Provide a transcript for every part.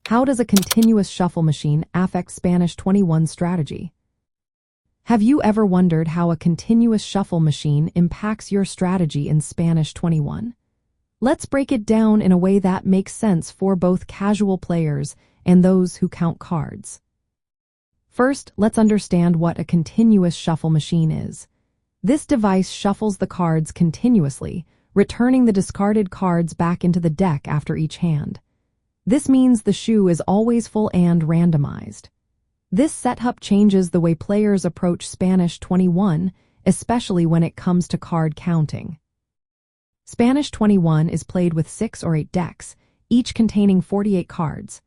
How does a continuous shuffle machine affect Spanish 21 strategy? Have you ever wondered how a continuous shuffle machine impacts your strategy in Spanish 21? Let's break it down in a way that makes sense for both casual players and those who count cards. First, let's understand what a continuous shuffle machine is. This device shuffles the cards continuously, returning the discarded cards back into the deck after each hand. This means the shoe is always full and randomized. This setup changes the way players approach Spanish 21, especially when it comes to card counting. Spanish 21 is played with 6 or 8 decks, each containing 48 cards.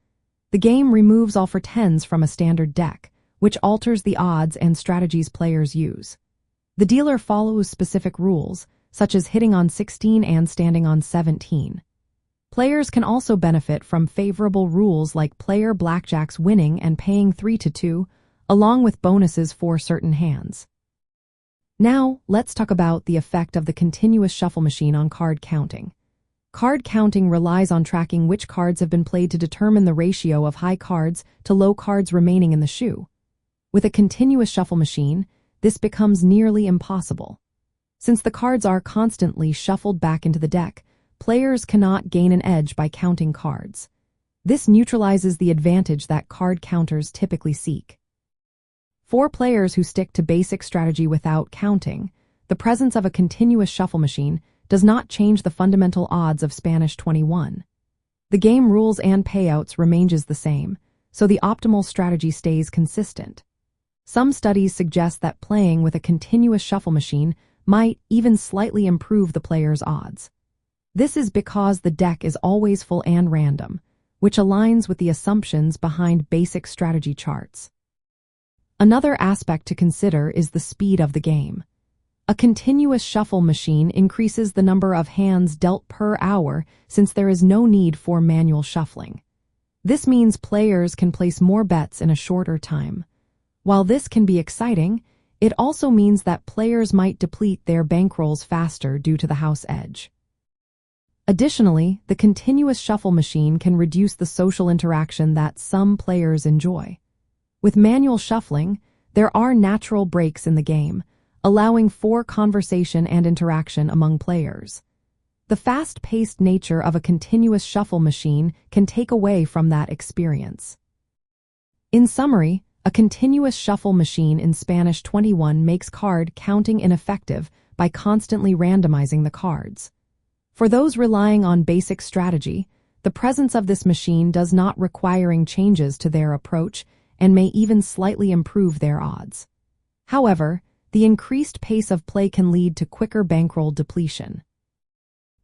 The game removes all for tens from a standard deck, which alters the odds and strategies players use. The dealer follows specific rules, such as hitting on 16 and standing on 17. Players can also benefit from favorable rules like player Blackjack's winning and paying 3-2, along with bonuses for certain hands. Now, let's talk about the effect of the continuous shuffle machine on card counting. Card counting relies on tracking which cards have been played to determine the ratio of high cards to low cards remaining in the shoe. With a continuous shuffle machine, this becomes nearly impossible. Since the cards are constantly shuffled back into the deck, players cannot gain an edge by counting cards. This neutralizes the advantage that card counters typically seek. For players who stick to basic strategy without counting, the presence of a continuous shuffle machine does not change the fundamental odds of Spanish 21. The game rules and payouts remains the same, so the optimal strategy stays consistent. Some studies suggest that playing with a continuous shuffle machine might even slightly improve the player's odds. This is because the deck is always full and random, which aligns with the assumptions behind basic strategy charts. Another aspect to consider is the speed of the game. A continuous shuffle machine increases the number of hands dealt per hour since there is no need for manual shuffling. This means players can place more bets in a shorter time. While this can be exciting, it also means that players might deplete their bankrolls faster due to the house edge. Additionally, the continuous shuffle machine can reduce the social interaction that some players enjoy. With manual shuffling, there are natural breaks in the game, allowing for conversation and interaction among players. The fast-paced nature of a continuous shuffle machine can take away from that experience. In summary, a continuous shuffle machine in Spanish 21 makes card counting ineffective by constantly randomizing the cards. For those relying on basic strategy, the presence of this machine does not require changes to their approach and may even slightly improve their odds. However, the increased pace of play can lead to quicker bankroll depletion.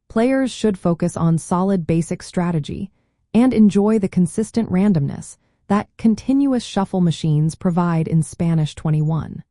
Players should focus on solid basic strategy and enjoy the consistent randomness that continuous shuffle machines provide in Spanish 21.